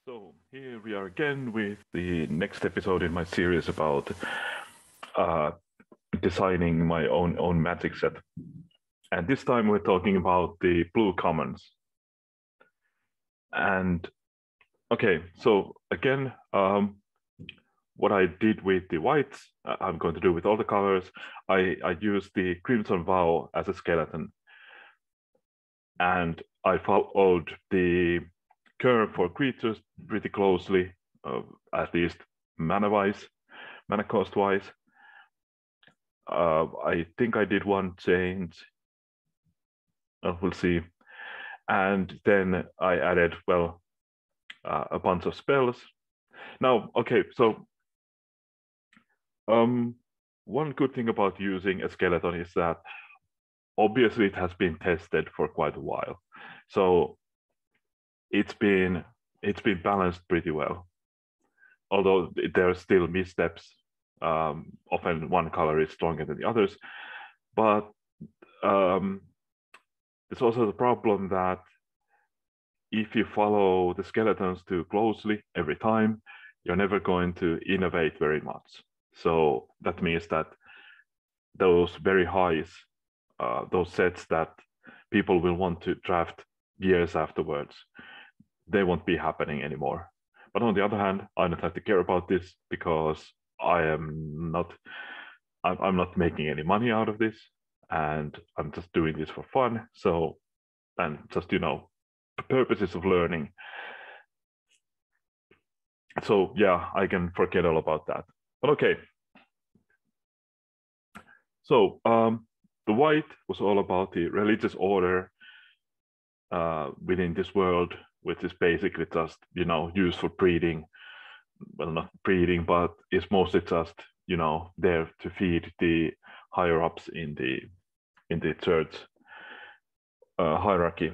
So here we are again with the next episode in my series about uh, designing my own magic set, and this time we're talking about the blue commons. And okay, so again, what I did with the whites, I'm going to do with all the colors. I used the Crimson Vow as a skeleton, and I followed the curve for creatures pretty closely, at least mana-wise, mana cost-wise. I think I did one change. We'll see. And then I added, well, a bunch of spells. Now, okay, so one good thing about using a skeleton is that obviously it has been tested for quite a while. So it's been balanced pretty well. Although there are still missteps. Often one color is stronger than the others. But there's also the problem that if you follow the skeletons too closely every time, you're never going to innovate very much. So that means that those very highs, those sets that people will want to draft years afterwards, they won't be happening anymore. But on the other hand, I don't have to care about this because I'm not making any money out of this, and I'm just doing this for fun. So, and just purposes of learning. So yeah, I can forget all about that. But okay. So the white was all about the religious order within this world, which is basically just used for breeding. Well, not breeding, but it's mostly just there to feed the higher ups in the church hierarchy.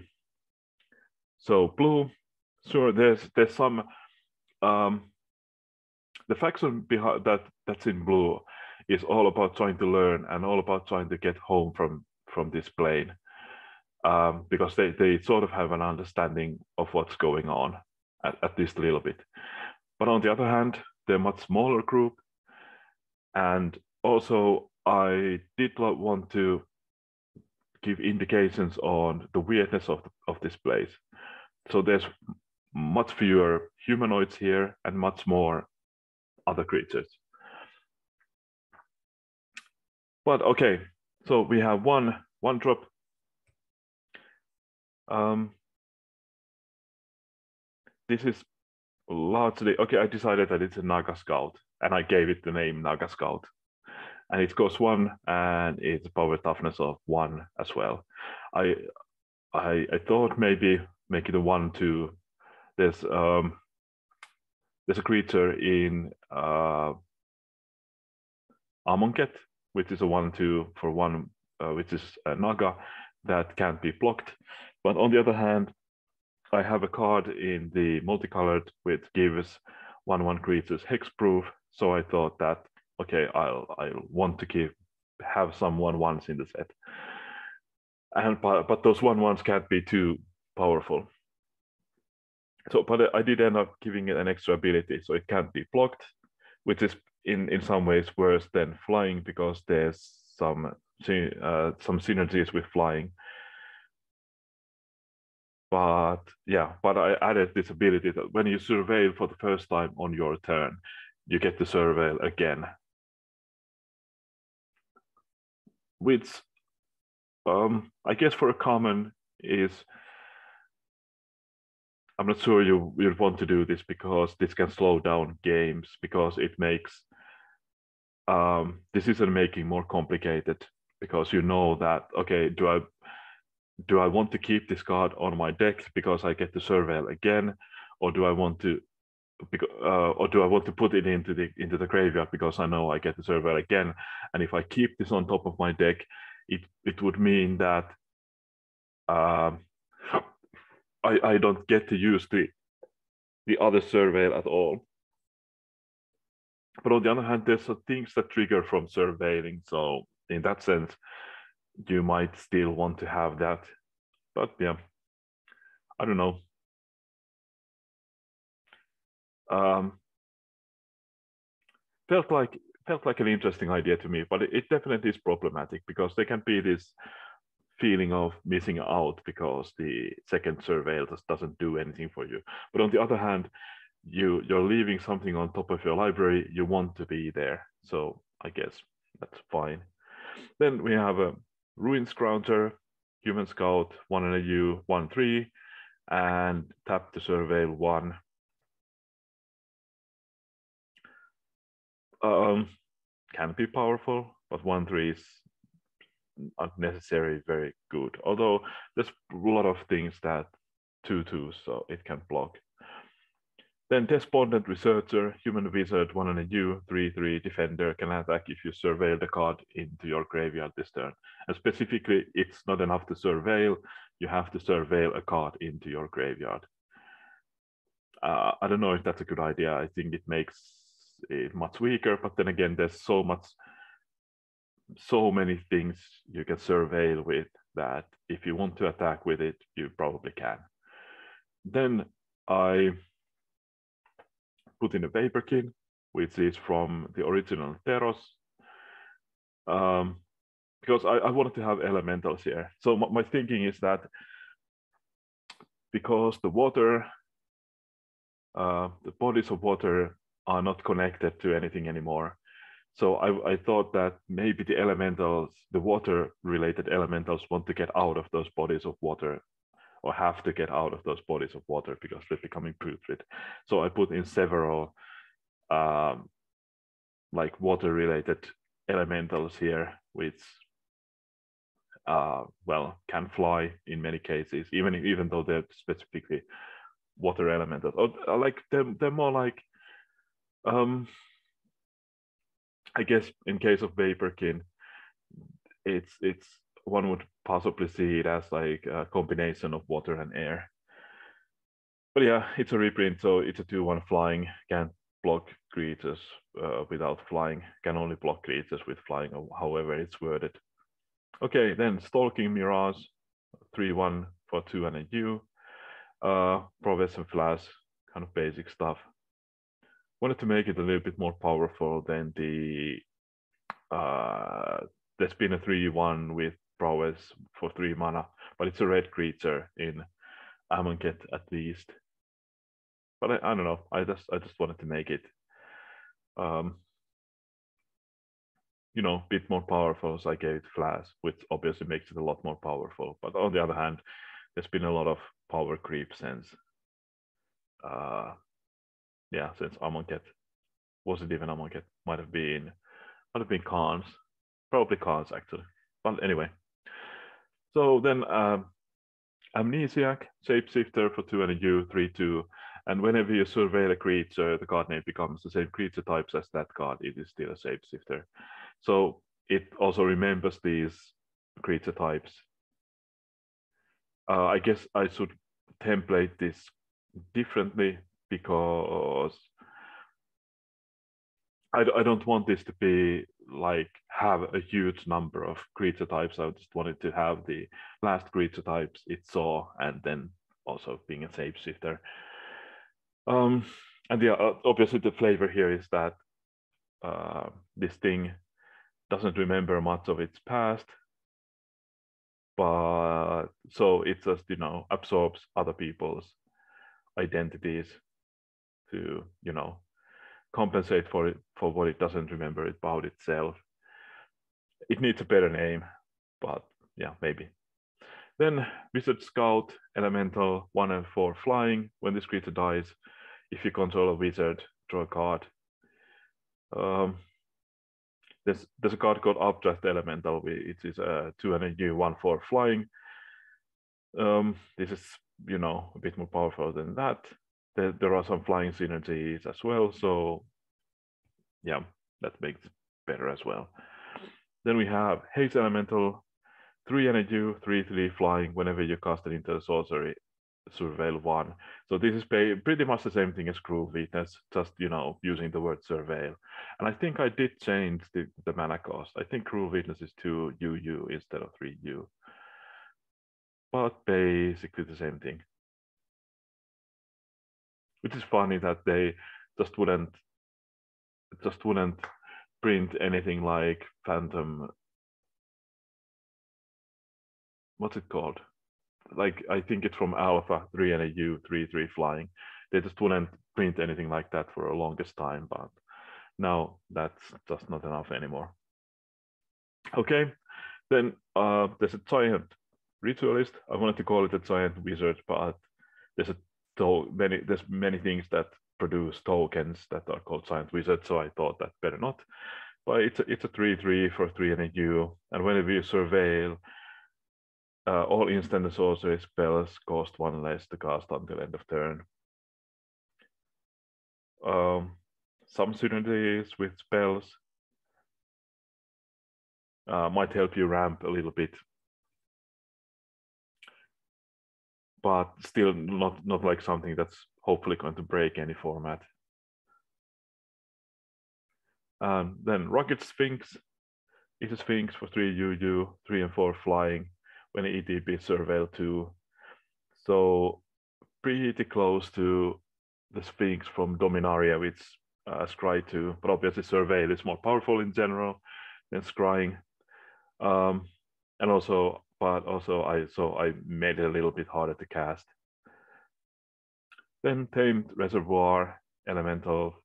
So blue, sure, there's some the faction behind that's in blue is all about trying to learn and all about trying to get home from this plane, because they sort of have an understanding of what's going on at least a little bit. But on the other hand, they're a much smaller group, and also I did not want to give indications on the weirdness of this place. So there's much fewer humanoids here and much more other creatures. But okay, so we have one drop. This is largely okay. I decided that it's a Naga Scout, and I gave it the name Naga Scout. And it costs 1, and it's power toughness of 1 as well. I thought maybe make it a 1/2. There's a creature in Amonkhet, which is a 1/2 for 1, which is a Naga that can't be blocked. But on the other hand, I have a card in the multicolored which gives 1/1 creatures hexproof. So I thought that okay, I'll want to have some 1/1s in the set. And but those 1/1s can't be too powerful. So, but I did end up giving it an extra ability, so it can't be blocked, which is in some ways worse than flying because there's some synergies with flying. But yeah, but I added this ability that when you surveil for the first time on your turn, you get to surveil again, which I guess for a common is, I'm not sure you'd want to do this because this can slow down games because it makes decision making more complicated, because you know that okay, do I want to keep this card on my deck because I get to surveil again, or do I want to put it into the graveyard because I know I get to surveil again? And if I keep this on top of my deck, it would mean that I don't get to use the other surveil at all. But on the other hand, there's some things that trigger from surveilling. So in that sense, you might still want to have that. But yeah, I don't know. felt like an interesting idea to me, but it definitely is problematic because there can be this feeling of missing out because the second surveil just doesn't do anything for you. But on the other hand, you're leaving something on top of your library, you want to be there. So I guess that's fine. Then we have a Ruin Scrounger, Human Scout, 1 and a U, 1/3, and tap to surveil 1. Can be powerful, but 1/3 is not necessarily very good. Although there's a lot of things that 2/2, so it can block. Then Despondent Researcher, Human Wizard, 1 and a U, 3/3 Defender, can attack if you surveil the card into your graveyard this turn. And specifically, it's not enough to surveil, you have to surveil a card into your graveyard. I don't know if that's a good idea. I think it makes it much weaker, but then again, there's so many things you can surveil with that if you want to attack with it, you probably can. Then I put in a Vaporkin, which is from the original Theros, because I wanted to have elementals here. So my thinking is that because the water, the bodies of water are not connected to anything anymore. So I thought that maybe the elementals, the water-related elementals, want to get out of those bodies of water, or have to get out of those bodies of water because they're becoming putrid. So I put in several like water-related elementals here, which well, can fly in many cases, even though they're specifically water elementals. Or like they're more like I guess in case of Vaporkin, it's one would possibly see it as like a combination of water and air. But yeah, it's a reprint, so it's a 2/1 flying, can't block creatures without flying, can only block creatures with flying, or however it's worded. Okay, then Stalking Mirage, 3/1 for 2 and a U. Prowess and Flash, kind of basic stuff. Wanted to make it a little bit more powerful than the there's been a 3/1 with Prowess for 3 mana, but it's a red creature in Amonkhet at least. But I don't know. I just wanted to make it you know, a bit more powerful, so I gave it Flash, which obviously makes it a lot more powerful. But on the other hand, there's been a lot of power creep since since Amonkhet. Wasn't even Amonkhet, might have been Khans. Probably Khans actually. But anyway. So then Amnesiac, Shapeshifter for 2 and a U, 3/2. And whenever you surveil a creature, the card name becomes the same creature types as that card. It is still a Shapeshifter. So it also remembers these creature types. I guess I should template this differently because I don't want this to be like have a huge number of creature types. I just wanted to have the last creature types it saw, and then also being a shapeshifter. And yeah, obviously the flavor here is that this thing doesn't remember much of its past, but so it just, you know, absorbs other people's identities to, you know, compensate for it, for what it doesn't remember about itself. It needs a better name, but yeah, maybe. Then Wizard Scout, Elemental, 1 and 4 flying. When this creature dies, if you control a wizard, draw a card. There's a card called Updraft Elemental, which is a 2 and a U, 1/4 flying. This is, you know, a bit more powerful than that. There are some flying synergies as well, so yeah, that makes it better as well. Then we have Higgs Elemental, 3 and a U, 3/3 flying. Whenever you cast it into a sorcery, surveil 1. So this is pretty much the same thing as Cruel Witness, just, you know, using the word surveil. And I think I did change the mana cost. I think Cruel Witness is 2 UU instead of 3 U. But basically the same thing. Which is funny that they just wouldn't print anything like Phantom. What's it called? Like, I think it's from Alpha 3 and a U-3-3 flying. They just wouldn't print anything like that for the longest time, but now that's just not enough anymore. Okay, then there's a giant ritualist. I wanted to call it a giant wizard, but there's many things that produce tokens that are called giant wizards, so I thought that better not. But it's a 3/3 for 3 and a U, and whenever you surveil, all instant and sorcery spells cost 1 less to cast until end of turn. Some synergies with spells might help you ramp a little bit, but still not like something that's hopefully going to break any format. Then Rocket Sphinx. It's a Sphinx for 3 UU, 3 and 4 flying when ETB surveil 2. So pretty close to the Sphinx from Dominaria, which Scry 2, but obviously surveil is more powerful in general than scrying. And also I made it a little bit harder to cast. Then Tamed Reservoir Elemental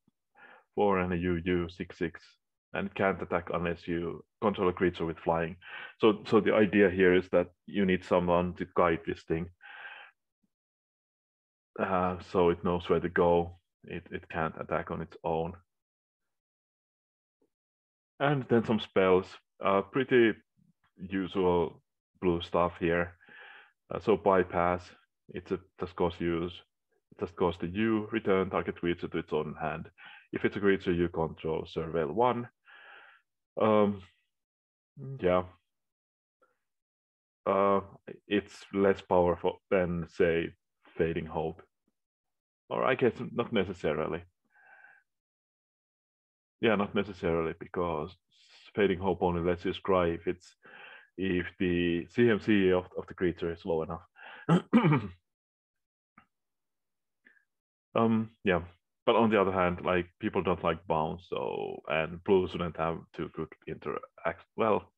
4 and a UU 6/6, and can't attack unless you control a creature with flying. So the idea here is that you need someone to guide this thing, so it knows where to go. It can't attack on its own. And then some spells, pretty usual blue stuff here. So bypass, it's a just cost use. It just costs a U, return target creature to its own hand. If it's a creature you control, surveil 1. Yeah. It's less powerful than, say, Fading Hope. Or I guess not necessarily. Yeah, not necessarily, because Fading Hope only lets you scry if the CMC of the creature is low enough. Yeah, but on the other hand, like, people don't like bounce, so, and blue shouldn't have too good interact. Well,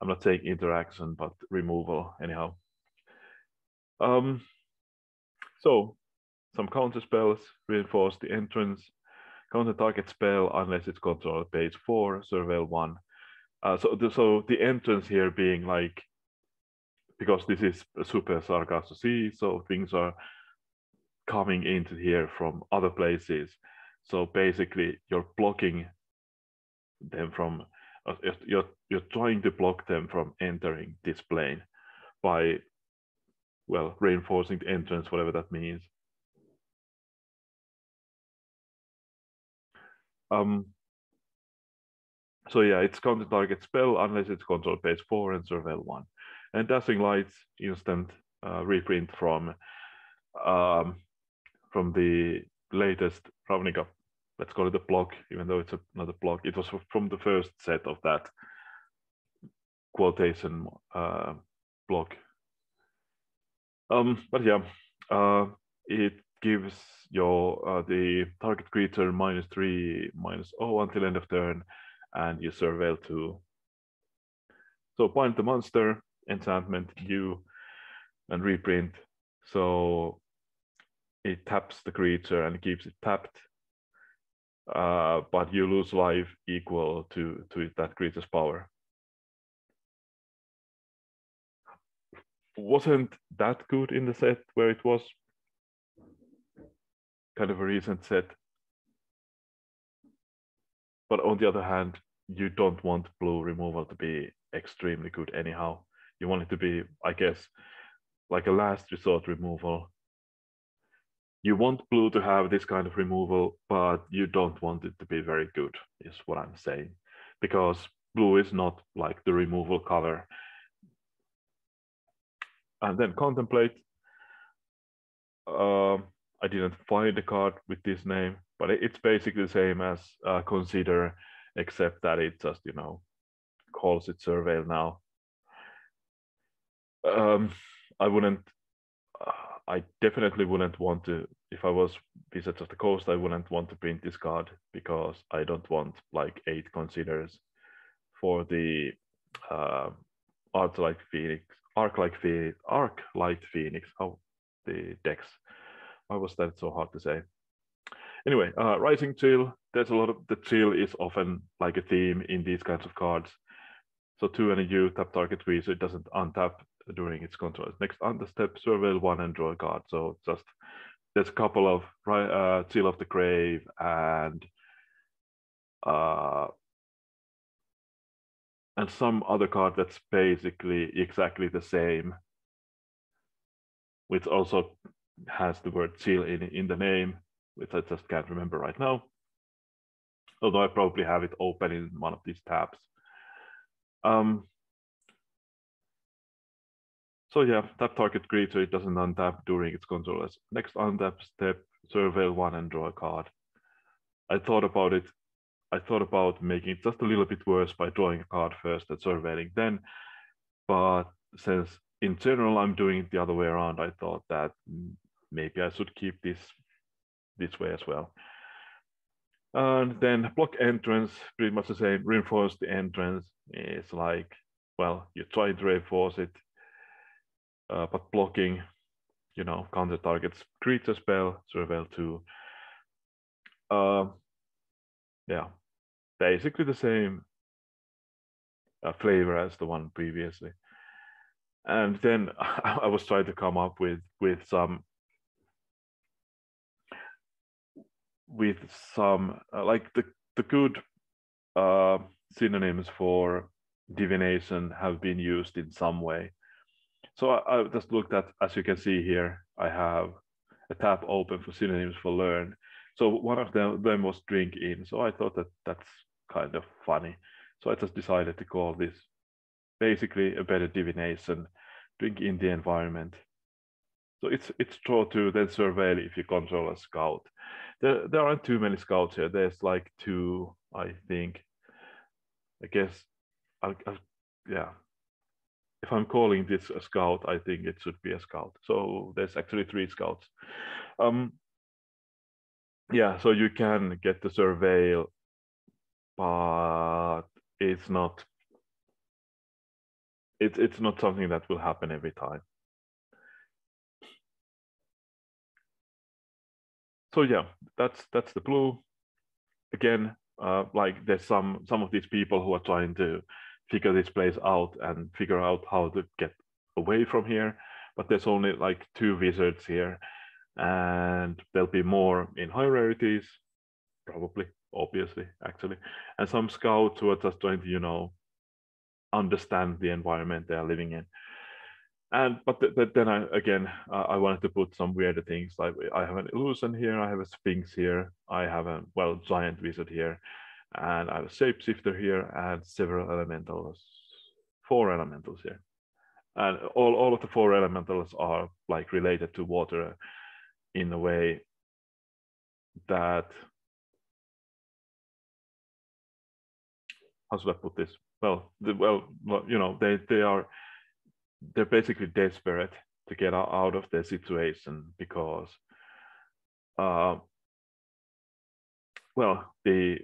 I'm not saying interaction, but removal anyhow. So some counter spells reinforce the entrance. Counter target spell unless it's controlled page 4, surveil 1. So the entrance here being like, because this is a super Sargasso Sea, so things are coming into here from other places. So basically, you're blocking them from, you're trying to block them from entering this plane by, well, reinforcing the entrance, whatever that means. So yeah, it's counter target spell unless it's control page 4 and surveil 1. And Dazzling Lights instant reprint from the latest Ravnica. Let's call it a block, even though it's not a block. It was from the first set of that quotation block. But yeah, it gives your the target creature -3/-0 until end of turn, and you surveil 2. So bind the monster, enchantment, U, and reprint. So it taps the creature and keeps it tapped, but you lose life equal to that creature's power. Wasn't that good in the set where it was kind of a recent set. But on the other hand, you don't want blue removal to be extremely good anyhow. You want it to be, I guess, like a last resort removal. You want blue to have this kind of removal, but you don't want it to be very good, is what I'm saying. Because blue is not like the removal color. And then Contemplate. I didn't find a card with this name, but it's basically the same as Consider, except that it just, calls it Surveil now. I definitely wouldn't want to, if I was Wizards of the Coast, I wouldn't want to print this card because I don't want like 8 considers for the Arclight Phoenix, Arclight Phoenix. How the decks? Why was that so hard to say? Anyway, Rising Chill. There's a lot of the chill is often like a theme in these kinds of cards. So 2 and a U, tap target 3, so it doesn't untap during its control. Next, understep, surveil 1 and draw a card. So just there's a couple of Chill of the Grave and some other card that's basically exactly the same, which also has the word chill in the name, which I just can't remember right now. Although I probably have it open in one of these tabs. So yeah, tap target creature, it doesn't untap during its control. Next untap step, surveil 1 and draw a card. I thought about it. I thought about making it just a little bit worse by drawing a card first and surveilling then. But since in general I'm doing it the other way around, I thought that maybe I should keep this way as well. And then block entrance, pretty much the same. Reinforce the entrance. It's like, well, you try to reinforce it, but blocking, counter targets creature spell, surveil 2. Yeah, basically the same flavor as the one previously. And then I was trying to come up with some like the good synonyms for divination have been used in some way. So I just looked at, as you can see here, I have a tab open for synonyms for learn. So one of them was drink in. So I thought that that's kind of funny. So I just decided to call this basically a better divination, drink in the environment. So it's draw 2, then surveil if you control a scout. There aren't too many scouts here. There's like 2, I think. I guess, yeah. If I'm calling this a scout, I think it should be a scout. So there's actually 3 scouts. Yeah, so you can get the surveil, but it's not something that will happen every time. So yeah, that's the blue. Again, like there's some of these people who are trying to figure this place out and figure out how to get away from here, but there's only like 2 wizards here, and there'll be more in high rarities, probably, obviously, actually, and some scouts who are just trying to understand the environment they are living in. But then I wanted to put some weirder things, like I have an illusion here, I have a Sphinx here, I have a giant wizard here, and I have a shapeshifter here, and several elementals, 4 elementals here, and all of the 4 elementals are like related to water in a way that, how should I put this? They're basically desperate to get out of their situation because, the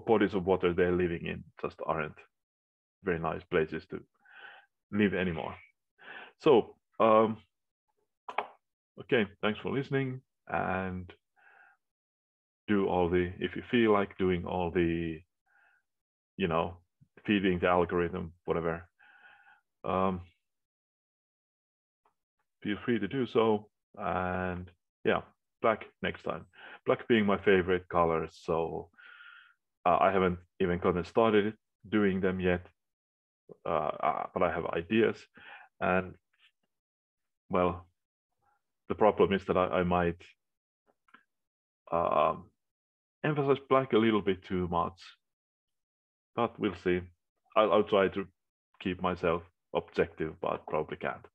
bodies of water they're living in just aren't very nice places to live anymore. So, okay, thanks for listening, and if you feel like doing all the, feeding the algorithm, whatever, feel free to do so. And yeah, black next time. Black being my favorite color, so I haven't even gotten started doing them yet, but I have ideas. And well, the problem is that I might emphasize black a little bit too much, but we'll see. I'll try to keep myself objective, but probably can't.